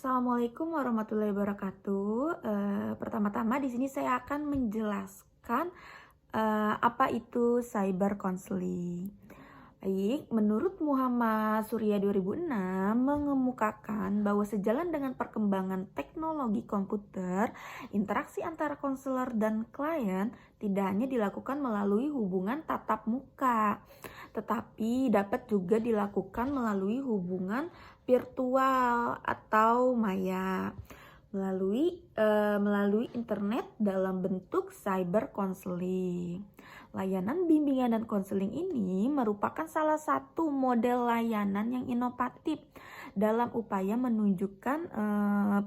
Assalamualaikum warahmatullahi wabarakatuh. Pertama-tama di sini saya akan menjelaskan apa itu cyber counseling. Baik, menurut Muhammad Surya 2006 mengemukakan bahwa sejalan dengan perkembangan teknologi komputer, interaksi antara konselor dan klien tidak hanya dilakukan melalui hubungan tatap muka, tetapi dapat juga dilakukan melalui hubungan virtual atau maya melalui internet dalam bentuk cyber counseling. Layanan bimbingan dan konseling ini merupakan salah satu model layanan yang inovatif dalam upaya menunjukkan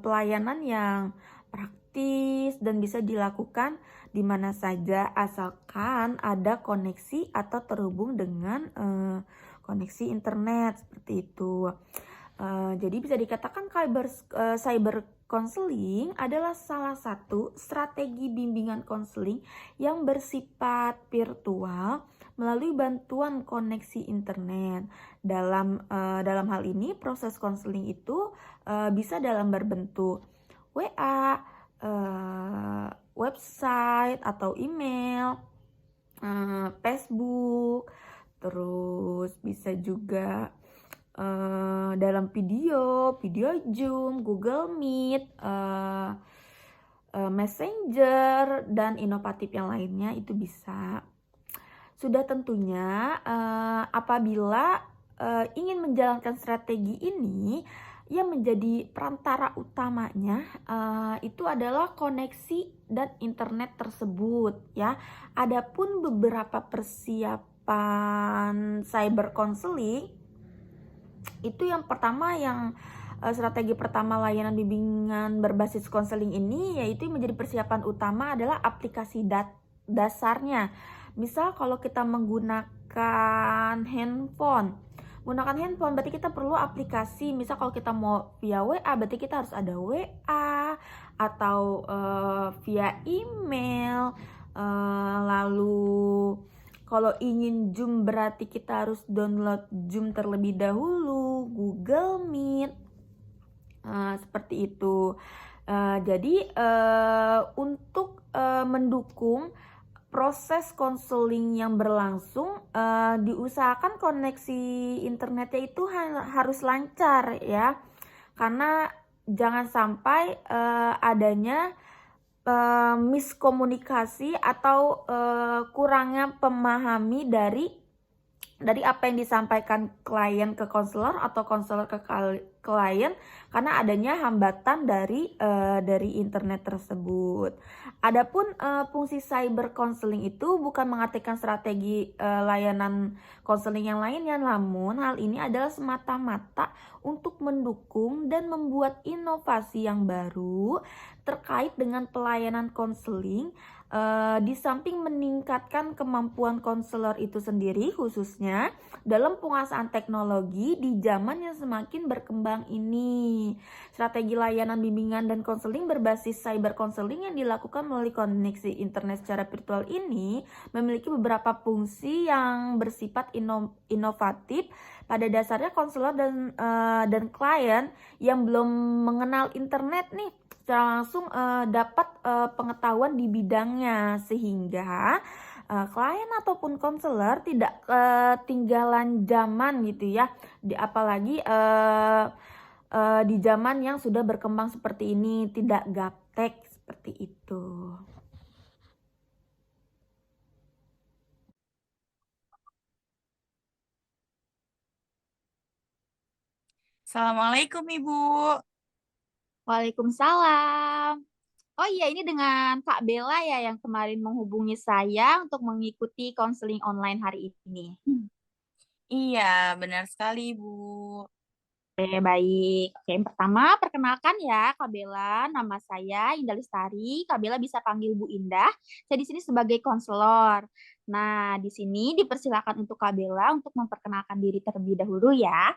pelayanan yang praktis dan bisa dilakukan di mana saja asalkan ada koneksi atau terhubung dengan koneksi internet seperti itu. Jadi bisa dikatakan cyber counseling adalah salah satu strategi bimbingan konseling yang bersifat virtual melalui bantuan koneksi internet. Dalam hal ini proses konseling itu bisa dalam berbentuk WA, website atau email, Facebook, terus bisa juga dalam video Zoom, Google Meet, Messenger, dan inovatif yang lainnya itu bisa. Sudah tentunya apabila ingin menjalankan strategi ini, yang menjadi perantara utamanya itu adalah koneksi dan internet tersebut ya. Adapun beberapa persiapan cyber counseling itu yang pertama strategi pertama layanan bimbingan berbasis konseling ini yaitu menjadi persiapan utama adalah aplikasi dasarnya. Misal kalau kita menggunakan handphone berarti kita perlu aplikasi. Misal kalau kita mau via WA berarti kita harus ada WA atau via email. Lalu kalau ingin Zoom berarti kita harus download Zoom terlebih dahulu, Google Meet, seperti itu. Jadi untuk mendukung proses konseling yang berlangsung, diusahakan koneksi internetnya itu harus lancar ya, karena jangan sampai adanya miskomunikasi atau kurangnya pemahami dari apa yang disampaikan klien ke konselor atau konselor ke klien karena adanya hambatan dari internet tersebut. Adapun fungsi cyber counseling itu bukan mengartikan strategi layanan konseling yang lainnya, namun hal ini adalah semata-mata untuk mendukung dan membuat inovasi yang baru terkait dengan pelayanan konseling. Di samping meningkatkan kemampuan konselor itu sendiri khususnya dalam penguasaan teknologi di zaman yang semakin berkembang ini. Strategi layanan bimbingan dan konseling berbasis cyber counseling yang dilakukan melalui koneksi internet secara virtual ini memiliki beberapa fungsi yang bersifat inovatif. Pada dasarnya konselor dan klien yang belum mengenal internet nih secara langsung dapat pengetahuan di bidangnya sehingga klien ataupun konselor tidak ketinggalan zaman gitu ya. Apalagi di zaman yang sudah berkembang seperti ini, tidak gaptek seperti itu. Assalamualaikum Ibu. Waalaikumsalam. Oh iya, ini dengan Kak Bella ya yang kemarin menghubungi saya untuk mengikuti konseling online hari ini. Iya, benar sekali Ibu. Oke, baik. Oke, yang pertama perkenalkan ya Kak Bella, nama saya Indah Lestari. Kak Bella bisa panggil Bu Indah. Saya di sini sebagai konselor. Nah, di sini dipersilakan untuk Kak Bella untuk memperkenalkan diri terlebih dahulu ya.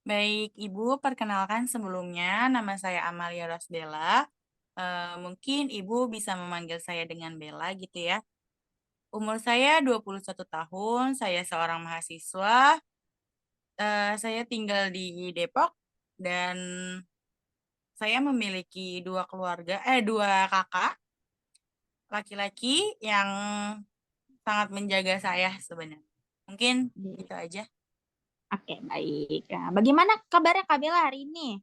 Baik Ibu, perkenalkan sebelumnya nama saya Amalia Rosbella. Mungkin Ibu bisa memanggil saya dengan Bella gitu ya. Umur saya 21 tahun, saya seorang mahasiswa. Saya tinggal di Depok dan saya memiliki dua kakak laki-laki yang sangat menjaga saya sebenarnya. Mungkin itu aja. Oke, baik. Nah, bagaimana kabarnya Kak Bella hari ini?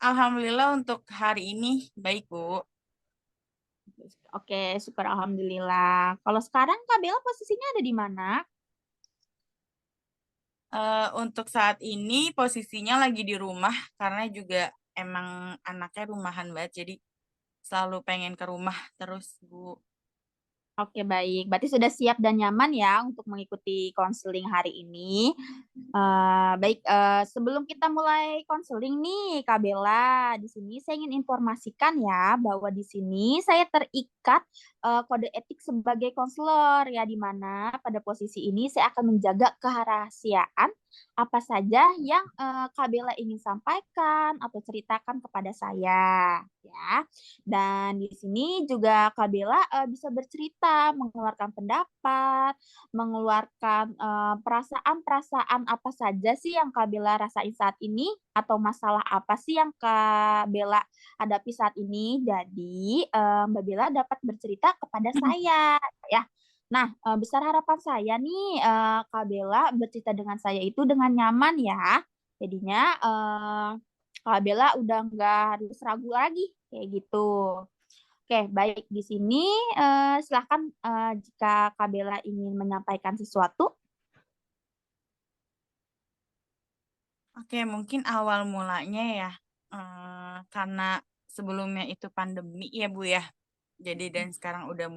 Alhamdulillah untuk hari ini baik, Bu. Oke, syukur alhamdulillah. Kalau sekarang Kak Bella posisinya ada di mana? Untuk saat ini posisinya lagi di rumah karena juga emang anaknya rumahan banget, jadi selalu pengen ke rumah terus, Bu. Oke, baik. Berarti sudah siap dan nyaman ya untuk mengikuti konseling hari ini. Baik, sebelum kita mulai konseling nih, Kak Bella, di sini saya ingin informasikan ya bahwa di sini saya terikat kode etik sebagai konselor ya, di mana pada posisi ini saya akan menjaga kerahasiaan apa saja yang Kak Bella ingin sampaikan atau ceritakan kepada saya ya. Dan di sini juga Kak Bella bisa bercerita, mengeluarkan pendapat, mengeluarkan perasaan-perasaan apa saja sih yang Kak Bella rasain saat ini, atau masalah apa sih yang Kak Bella hadapi saat ini. Jadi Mbak Bella dapat bercerita kepada saya ya. Nah, besar harapan saya nih Kak Bella bercerita dengan saya itu dengan nyaman ya. Jadinya Kak Bella udah nggak harus ragu lagi kayak gitu. Oke, baik di sini silahkan jika Kak Bella ingin menyampaikan sesuatu. Oke, mungkin awal mulanya ya, karena sebelumnya itu pandemi ya, Bu ya. Jadi dan sekarang sudah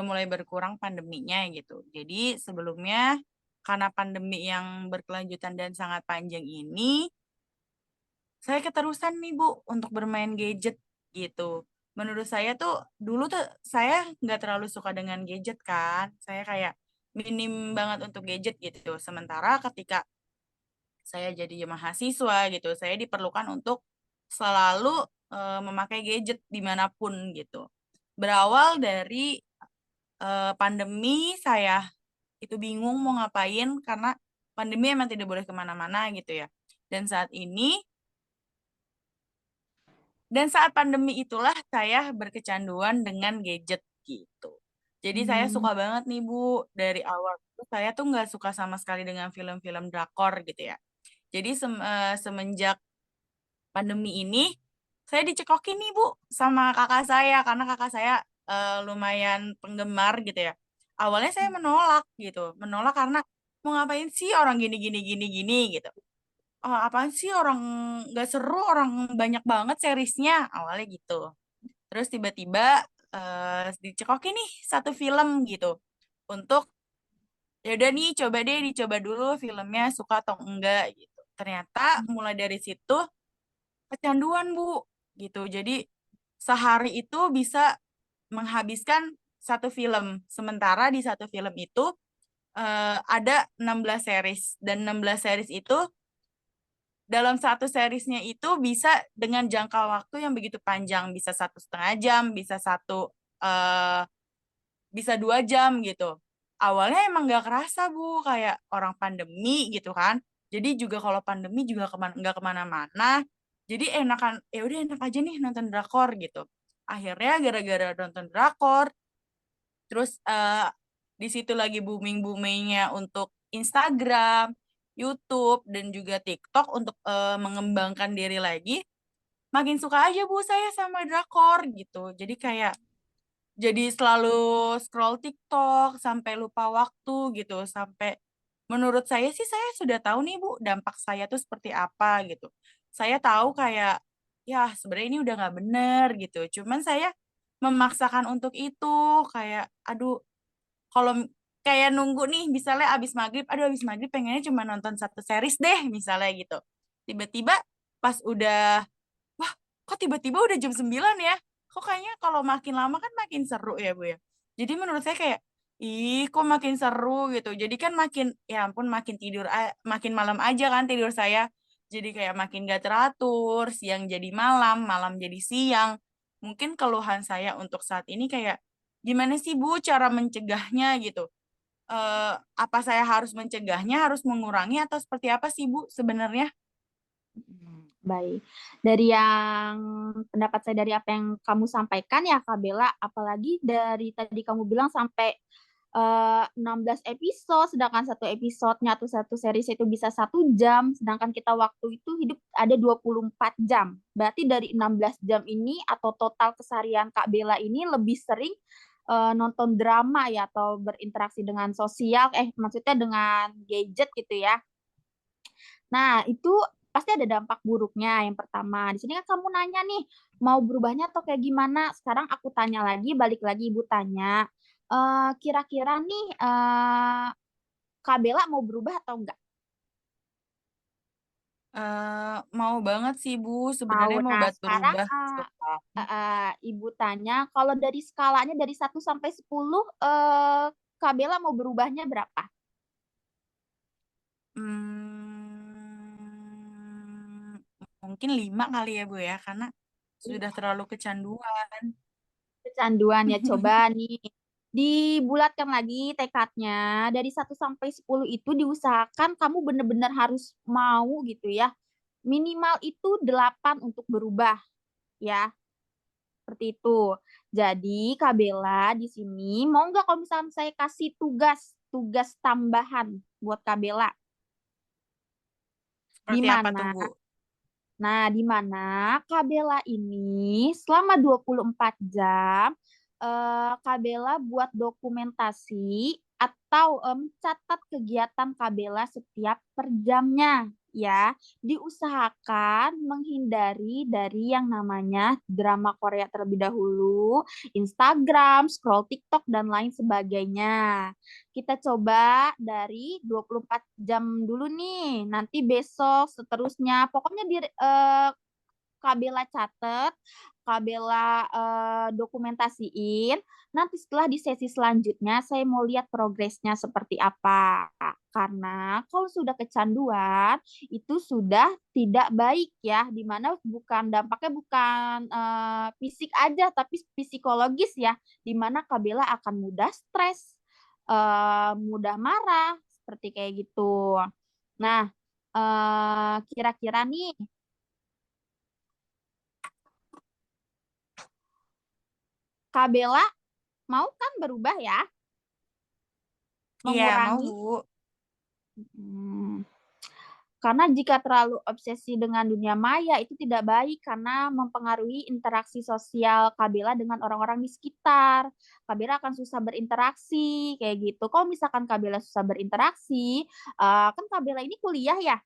mulai berkurang pandeminya gitu. Jadi sebelumnya karena pandemi yang berkelanjutan dan sangat panjang ini, saya keterusan nih Bu untuk bermain gadget gitu. Menurut saya tuh dulu tuh saya nggak terlalu suka dengan gadget kan. Saya kayak minim banget untuk gadget gitu. Sementara ketika saya jadi mahasiswa gitu, saya diperlukan untuk selalu memakai gadget dimanapun gitu. Berawal dari pandemi, saya itu bingung mau ngapain karena pandemi emang tidak boleh kemana-mana gitu ya. Dan saat ini, dan saat pandemi itulah saya berkecanduan dengan gadget gitu. Jadi saya Hmm. suka banget nih Bu, dari awal tuh saya tuh nggak suka sama sekali dengan film-film drakor gitu ya. Jadi semenjak pandemi ini saya dicekokin nih Bu sama kakak saya karena kakak saya lumayan penggemar gitu ya. Awalnya saya menolak gitu, menolak karena mau ngapain sih orang gini gini gini gini gitu. Oh, apaan sih orang nggak seru, orang banyak banget seriesnya awalnya gitu. Terus tiba-tiba dicekokin nih satu film gitu untuk ya udah nih coba deh dicoba dulu filmnya suka atau enggak gitu. Ternyata mulai dari situ kecanduan Bu gitu. Jadi sehari itu bisa menghabiskan satu film. Sementara di satu film itu ada 16 series dan 16 series itu dalam satu seriesnya itu bisa dengan jangka waktu yang begitu panjang, bisa 1,5 jam, eh, bisa 2 jam gitu. Awalnya emang nggak kerasa Bu, kayak orang pandemi gitu kan. Jadi juga kalau pandemi juga nggak kemana-mana. Jadi enakan, ya udah enak aja nih nonton drakor gitu. Akhirnya gara-gara nonton drakor, terus di situ lagi booming-boomingnya untuk Instagram, YouTube, dan juga TikTok untuk mengembangkan diri lagi. Makin suka aja Bu saya sama drakor gitu. Jadi kayak jadi selalu scroll TikTok sampai lupa waktu gitu. Sampai menurut saya sih saya sudah tahu nih Bu dampak saya tuh seperti apa gitu. Saya tahu kayak ya sebenarnya ini udah nggak bener gitu. Cuman saya memaksakan untuk itu kayak aduh kalau kayak nunggu nih misalnya abis maghrib, aduh abis maghrib pengennya cuma nonton satu series deh misalnya gitu. Tiba-tiba pas udah, wah kok tiba-tiba udah jam 9 ya? Kok kayaknya kalau makin lama kan makin seru ya Bu ya. Jadi menurut saya kayak, ih kok makin seru gitu. Jadi kan makin, ya ampun makin malam aja kan tidur saya. Jadi kayak makin gak teratur, siang jadi malam, malam jadi siang. Mungkin keluhan saya untuk saat ini kayak, gimana sih Bu cara mencegahnya gitu? apa saya harus mencegahnya, harus mengurangi atau seperti apa sih Bu sebenarnya? Baik. Dari yang pendapat saya dari apa yang kamu sampaikan ya Kak Bella, apalagi dari tadi kamu bilang sampai 16 episode, sedangkan satu episodenya atau satu series itu bisa 1 jam, sedangkan kita waktu itu hidup ada 24 jam. Berarti dari 16 jam ini atau total keseharian Kak Bella ini lebih sering nonton drama ya atau berinteraksi dengan sosial, maksudnya dengan gadget gitu ya. Nah, itu pasti ada dampak buruknya. Yang pertama, di sini kan kamu nanya nih, mau berubahnya atau kayak gimana? Sekarang aku tanya lagi, balik lagi Ibu tanya. Kira-kira nih, Kak Bella mau berubah atau enggak? Mau banget sih Bu, Mau. sebenarnya mau Nah, banget sekarang berubah sekarang. Ibu tanya, kalau dari skalanya dari 1 sampai 10, Kak Bella mau berubahnya berapa? Hmm, mungkin 5 kali ya Bu ya, karena sudah terlalu kecanduan. Kecanduan ya, coba nih dibulatkan lagi tekadnya dari 1 sampai 10 itu diusahakan kamu benar-benar harus mau gitu ya. Minimal itu 8 untuk berubah ya. Seperti itu. Jadi Kak Bella di sini mau nggak kalau misalnya saya kasih tugas tambahan buat Kak Bella di Seperti apa tuh mana Bu? Nah, di mana Kak Bella ini selama 24 jam, Kak Bella buat dokumentasi atau, catat kegiatan Kak Bella setiap per jamnya, ya. Diusahakan menghindari dari yang namanya drama Korea terlebih dahulu, Instagram, scroll TikTok, dan lain sebagainya. Kita coba dari 24 jam dulu nih, nanti besok seterusnya. Pokoknya Kak Bella catet, Kak Bella dokumentasiin. Nanti setelah di sesi selanjutnya saya mau lihat progresnya seperti apa. Karena kalau sudah kecanduan itu sudah tidak baik ya, dimana bukan dampaknya bukan fisik aja tapi psikologis ya, dimana Kak Bella akan mudah stres, mudah marah seperti kayak gitu. Nah, kira-kira nih Kak Bella mau kan berubah ya, Iya, mau mengurangi. Bu. Hmm, Karena jika terlalu obsesi dengan dunia maya itu tidak baik karena mempengaruhi interaksi sosial Kak Bella dengan orang-orang di sekitar. Kak Bella akan susah berinteraksi kayak gitu. Kalau misalkan Kak Bella susah berinteraksi, kan Kak Bella ini kuliah ya,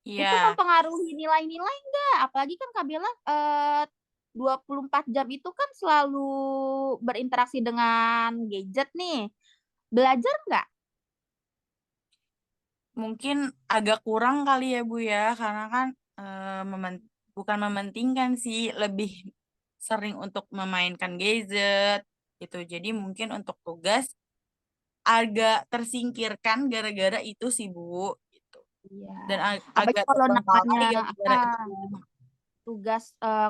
itu Iya, mempengaruhi nilai-nilai nggak? Apalagi kan Kak Bella 24 jam itu kan selalu berinteraksi dengan gadget nih. Belajar nggak? mungkin agak kurang kali ya Bu ya, karena kan bukan mementingkan sih, lebih sering untuk memainkan gadget gitu. Jadi mungkin untuk tugas agak tersingkirkan gara-gara itu sih Bu gitu. Iya. Dan Apalagi agak kalau terbengkalai namanya gara-gara itu.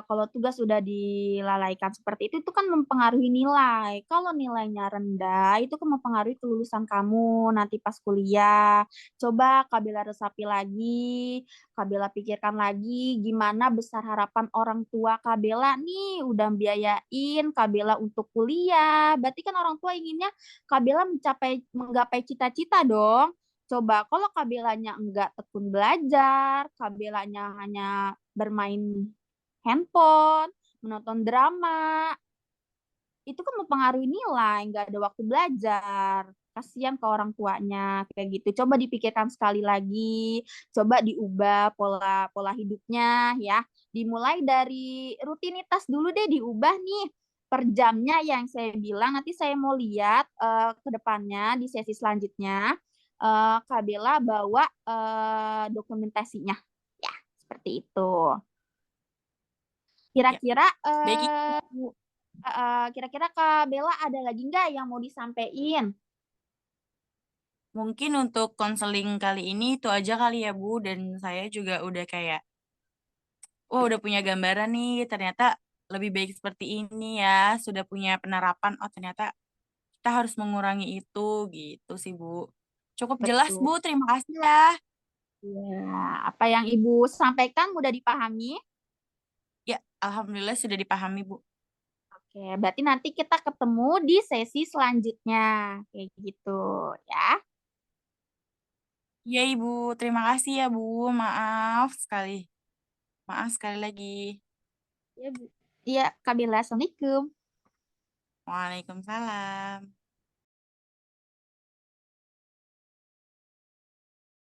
kalau tugas sudah dilalaikan seperti itu kan mempengaruhi nilai. Kalau nilainya rendah, itu kan mempengaruhi kelulusan kamu nanti pas kuliah. Coba Kak Bella resapi lagi, Kak Bella pikirkan lagi gimana besar harapan orang tua Kak Bella nih udah biayain Kak Bella untuk kuliah. Berarti kan orang tua inginnya Kak Bella menggapai cita-cita dong. Coba kalau Kak Bellanya enggak tekun belajar, Kak Bellanya hanya bermain handphone, menonton drama, itu kan mempengaruhi nilai, nggak ada waktu belajar. Kasihan ke orang tuanya kayak gitu. Coba dipikirkan sekali lagi, coba diubah pola pola hidupnya ya. Dimulai dari rutinitas dulu deh diubah nih per jamnya yang saya bilang. Nanti saya mau lihat ke depannya di sesi selanjutnya. Kak Bella bawa dokumentasinya. Ya, seperti itu. Ya, Kira-kira baik Ibu. kira-kira Kak Bella ada lagi nggak yang mau disampaikan? Mungkin untuk konseling kali ini itu aja kali ya Bu, dan saya juga udah kayak, wah udah punya gambaran nih, ternyata lebih baik seperti ini ya, sudah punya penerapan, oh ternyata kita kita harus mengurangi itu gitu sih, Bu. Cukup jelas, Betul. Bu. Terima kasih ya. Ya, apa yang Ibu sampaikan mudah dipahami? Ya, alhamdulillah sudah dipahami, Bu. Oke, berarti nanti kita ketemu di sesi selanjutnya. Kayak gitu ya. Iya, Ibu. Terima kasih ya, Bu. Maaf sekali. Maaf sekali lagi. Iya, Bu. Iya, Kak Bella. Assalamualaikum. Waalaikumsalam.